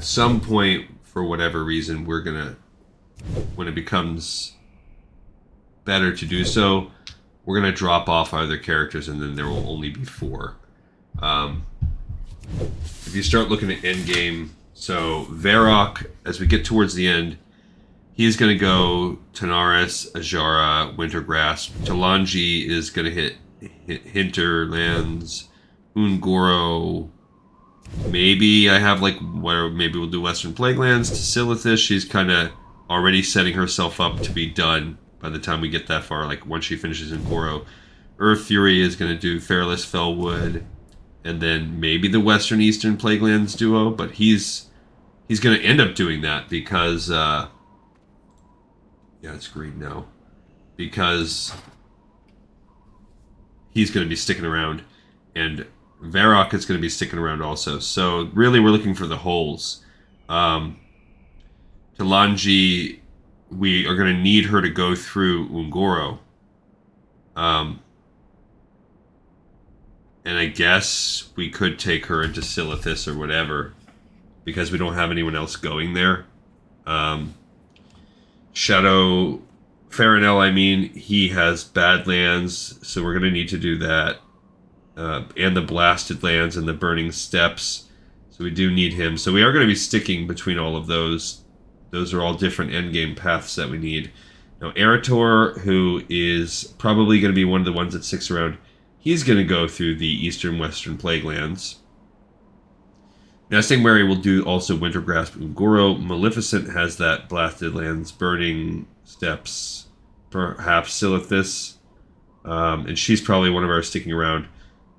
some point, for whatever reason, we're going to, when it becomes better to do so, we're going to drop off our other characters and then there will only be 4. If you start looking at endgame, so Varrock, as we get towards the end, he's going to go Tanaris, Ajara, Wintergrasp. Talanji is going to hit Hinterlands, Ungoro. Maybe I have like, maybe we'll do Western Plaguelands. Silithis, she's kind of already setting herself up to be done by the time we get that far, like once she finishes Ungoro. Earth Fury is going to do Fairless Fellwood. And then maybe the Western Eastern Plaguelands duo, but he's going to end up doing that because... yeah, it's green now. Because he's going to be sticking around. And Varrock is going to be sticking around also. So really we're looking for the holes. Talanji, we are going to need her to go through Ungoro. And I guess we could take her into Silithis or whatever. Because we don't have anyone else going there. Shadow Farinell, I mean, he has Badlands, so we're going to need to do that. And the Blasted Lands and the Burning Steppes. So we do need him. So we are going to be sticking between all of those. Those are all different endgame paths that we need. Now, Eretor, who is probably going to be one of the ones that sticks around, he's going to go through the Eastern Western Plague Lands. Nestingberry will do also Winter Grasp Ungoro. Maleficent has that Blasted Lands, Burning Steppes, perhaps Silithus. And she's probably one of our sticking around.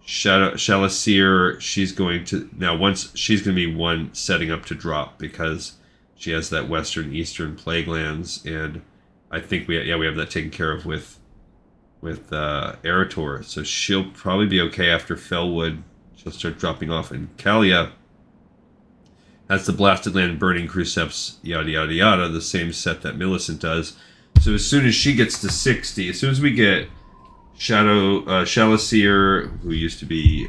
Shalacir, she's going to... Now, she's going to be one setting up to drop because she has that Western Eastern Plague Lands. And I think we have that taken care of with Eretor. So she'll probably be okay after Felwood. She'll start dropping off. And Kalia has the Blasted Land, Burning Cruceps, yada yada yada, the same set that Millicent does. So as soon as she gets to 60, as soon as we get Shalacir, who used to be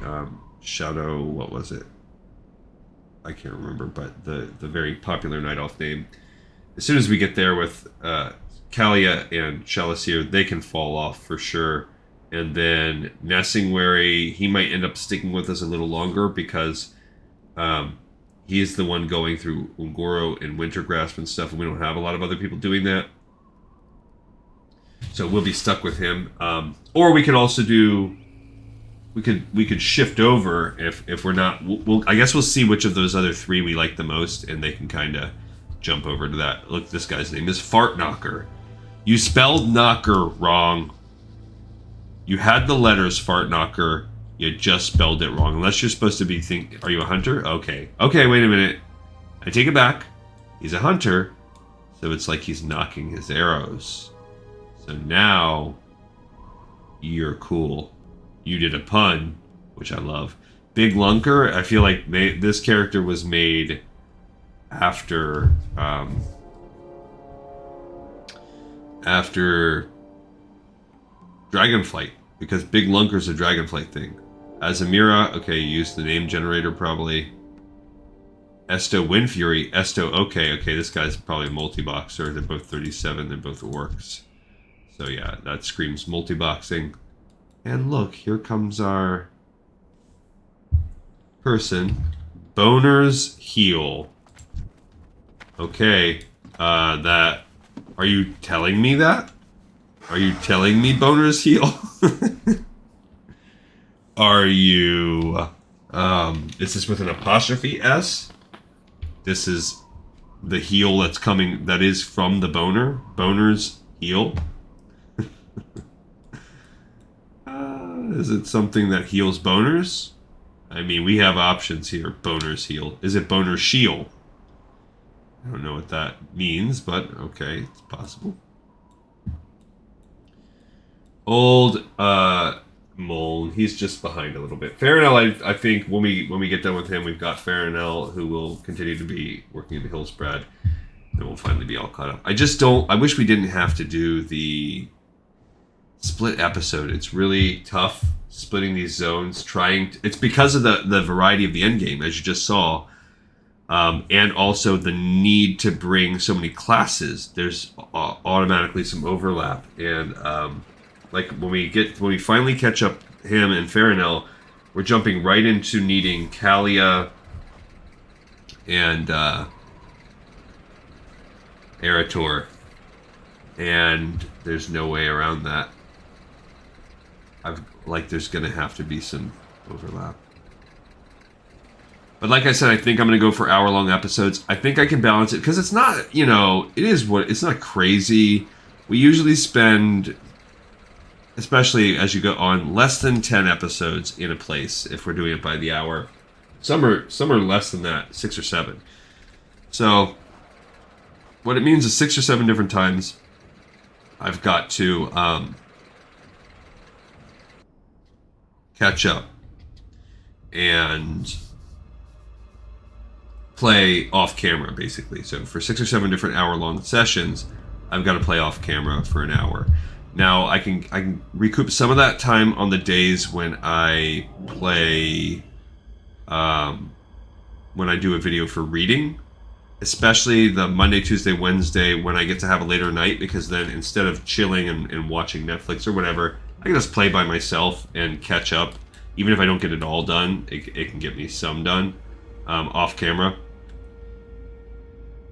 Shadow, what was it? I can't remember, but the very popular Night Elf name. As soon as we get there with Kalia and Shalacir, they can fall off for sure. And then Nessingwary, he might end up sticking with us a little longer because he is the one going through Ungoro and Winter Grasp and stuff, and we don't have a lot of other people doing that. So we'll be stuck with him. Or we could also do... We could shift over if we're not... I guess we'll see which of those other three we like the most, and they can kind of jump over to that. Look, this guy's name is Fart Knocker. You spelled knocker wrong. You had the letters Fart Knocker. You just spelled it wrong. Unless you're supposed to be are you a hunter? Okay. Okay, wait a minute. I take it back. He's a hunter. So it's like he's knocking his arrows. So now you're cool. You did a pun, which I love. Big Lunker, I feel like this character was made after Dragonflight, because Big Lunker's a Dragonflight thing. Azamira, okay, use the name generator probably. Esto Windfury, Esto, okay, this guy's probably a multi-boxer. They're both 37, they're both orcs. So yeah, that screams multi-boxing. And look, here comes our person. Boner's Heal. Okay, are you telling me that? Are you telling me Boner's Heal? Are you, is this with an apostrophe S? This is the heal that's coming, that is from the Boner? Boner's Heal? Is it something that heals boners? I mean, we have options here. Boner's Heal. Is it Boner's Shield? I don't know what that means, but okay, it's possible. Old Muln, he's just behind a little bit. Farinell, I think when we get done with him, we've got Farinell who will continue to be working in the Hillsbrad, and we'll finally be all caught up. I wish we didn't have to do the split episode. It's really tough splitting these zones. It's because of the variety of the end game, as you just saw, and also the need to bring so many classes. There's automatically some overlap, and like when we finally catch up him and Farinell, we're jumping right into needing Kalia and Eretor, and there's no way around that. There's gonna have to be some overlap. But like I said, I think I'm gonna go for hour-long episodes. I think I can balance it because it's not, it's not crazy. We usually spend, especially as you go on, less than 10 episodes in a place if we're doing it by the hour. Some are less than that, 6 or 7. So what it means is 6 or 7 different times I've got to catch up and play off camera, basically. So for 6 or 7 different hour-long sessions, I've got to play off camera for an hour. Now I can recoup some of that time on the days when I play, when I do a video for reading. especially the Monday, Tuesday, Wednesday when I get to have a later night, because then instead of chilling and watching Netflix or whatever, I can just play by myself and catch up. Even if I don't get it all done, it can get me some done off camera.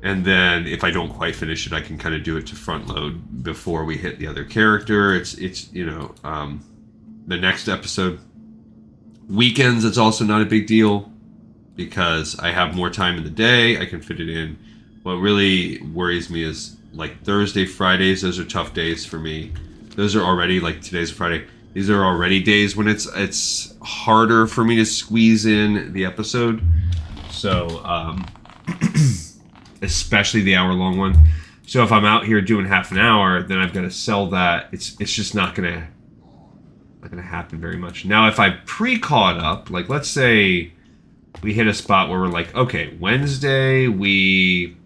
And then if I don't quite finish it, I can kind of do it to front load before we hit the other character. It's you know, the next episode. Weekends, it's also not a big deal because I have more time in the day. I can fit it in. What really worries me is like Thursday, Fridays. Those are tough days for me. Those are already, like today's Friday. These are already days when it's harder for me to squeeze in the episode. So, especially the hour-long one. So if I'm out here doing half an hour, then I've got to sell that. It's just not gonna happen very much. Now, if I pre-caught up, like let's say we hit a spot where we're like, okay, Wednesday we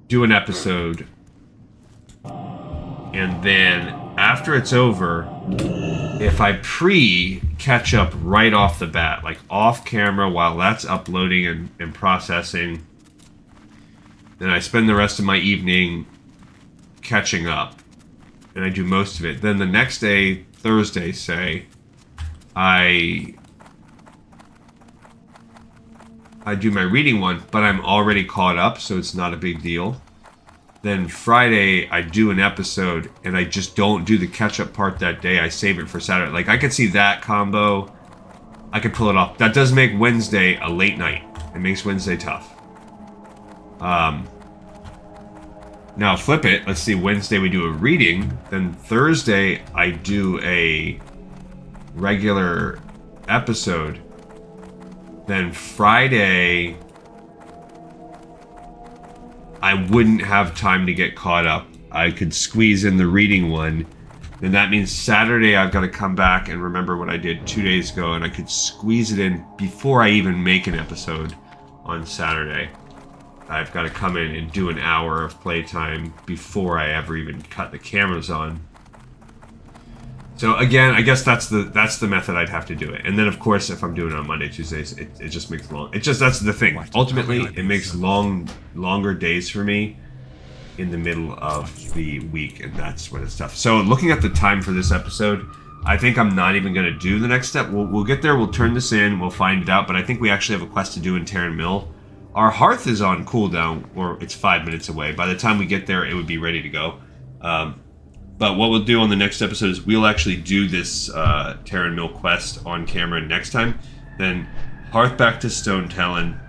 do an episode, and then after it's over, if I catch up right off the bat, like off camera while that's uploading and processing, then I spend the rest of my evening catching up, and I do most of it. Then the next day, Thursday, say, I do my reading one, but I'm already caught up, so it's not a big deal. Then Friday, I do an episode, and I just don't do the catch-up part that day. I save it for Saturday. Like, I could see that combo. I could pull it off. That does make Wednesday a late night. It makes Wednesday tough. Now, flip it. Let's see, Wednesday we do a reading. Then Thursday, I do a regular episode. Then Friday, I wouldn't have time to get caught up. I could squeeze in the reading one. Then that means Saturday I've got to come back and remember what I did 2 days ago, and I could squeeze it in before I even make an episode on Saturday. I've got to come in and do an hour of playtime before I ever even cut the cameras on. So again, I guess that's the method I'd have to do it. And then of course, if I'm doing it on Monday, Tuesdays, it just makes long. That's the thing. Ultimately, it makes longer days for me in the middle of the week, and that's when it's tough. So looking at the time for this episode, I think I'm not even going to do the next step. We'll get there. We'll turn this in. We'll find it out. But I think we actually have a quest to do in Terran Mill. Our hearth is on cooldown, or it's 5 minutes away. By the time we get there, it would be ready to go. But what we'll do on the next episode is we'll actually do this Terran Mill quest on camera next time. Then hearth back to Stonetalon.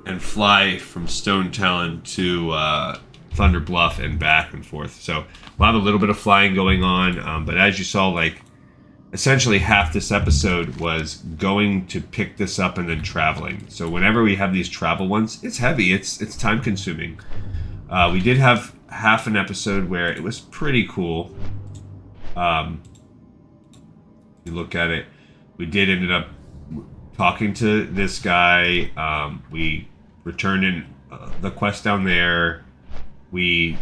And fly from Stonetalon to Thunder Bluff and back and forth. So we'll have a little bit of flying going on. But as you saw, like, essentially half this episode was going to pick this up and then traveling. So whenever we have these travel ones, it's heavy. It's time consuming. We did have half an episode where it was pretty cool. You look at it, we did ended up talking to this guy. We returned in the quest down there. We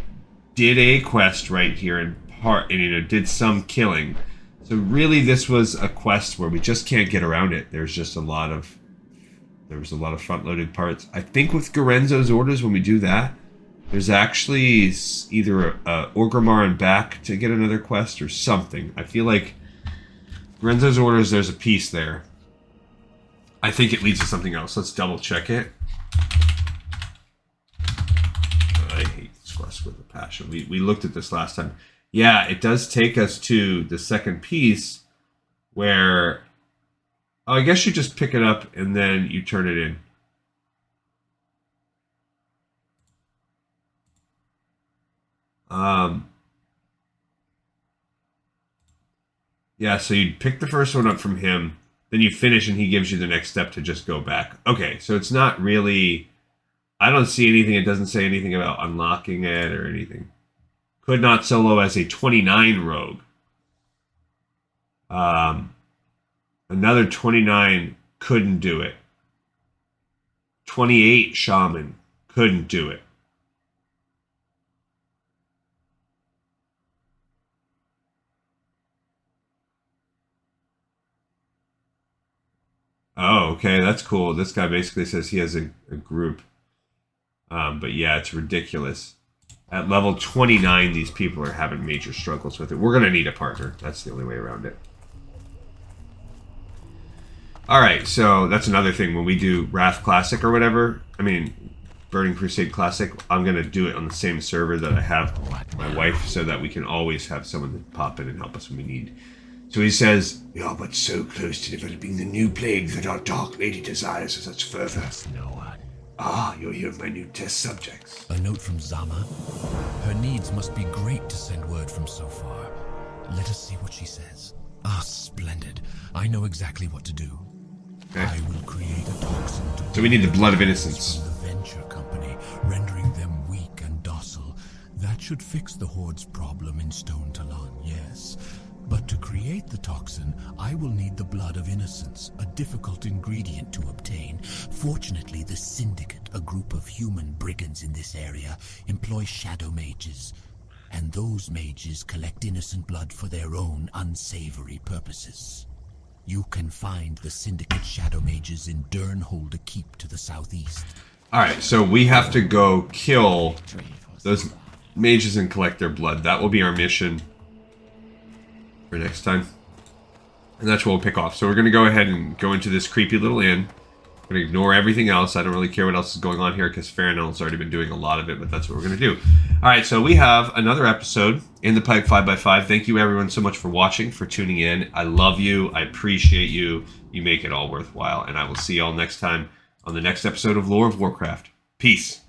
did a quest right here in part, and did some killing. So really, this was a quest where we just can't get around it. There was a lot of front-loaded parts. I think with Garenzo's orders, when we do that, there's actually either Orgrimmar and back to get another quest or something. I feel like Garenzo's orders, there's a piece there. I think it leads to something else. Let's double check it. I hate this quest with a passion. We looked at this last time. Yeah, it does take us to the second piece where, I guess you just pick it up and then you turn it in. Yeah, so you pick the first one up from him, then you finish and he gives you the next step to just go back. Okay, so it's not really, I don't see anything, it doesn't say anything about unlocking it or anything. Could not solo as a 29 rogue. Another 29 couldn't do it. 28 shaman couldn't do it. Oh, okay, that's cool. This guy basically says he has a group. But yeah, it's ridiculous. At level 29, these people are having major struggles with it. We're going to need a partner. That's the only way around it. Alright, so that's another thing. When we do Wrath Classic or whatever, I mean, Burning Crusade Classic, I'm going to do it on the same server that I have my wife so that we can always have someone to pop in and help us when we need. So he says, "We are but so close to developing the new plague that our Dark Lady desires as such further." No one. Ah, you're here of my new test subjects. A note from Zama. Her needs must be great to send word from so far. Let us see what she says. Ah, splendid. I know exactly what to do. Okay. I will create a toxin to... So we need the blood of innocence. ...from the venture company, rendering them weak and docile. That should fix the Horde's problem in Stonetalon, yes. But to create the toxin, I will need the blood of innocence, a difficult ingredient to obtain. Fortunately, the Syndicate, a group of human brigands in this area, employ shadow mages. And those mages collect innocent blood for their own unsavory purposes. You can find the Syndicate shadow mages in Durnholder Keep to the southeast. Alright, so we have to go kill those mages and collect their blood. That will be our mission for next time. And that's what we'll pick off. So we're going to go ahead and go into this creepy little inn. We're going to ignore everything else. I don't really care what else is going on here because Farinel's already been doing a lot of it, but that's what we're going to do. Alright, so we have another episode in the Pike 5x5. Thank you everyone so much for watching, for tuning in. I love you. I appreciate you. You make it all worthwhile. And I will see y'all next time on the next episode of Lore of Warcraft. Peace.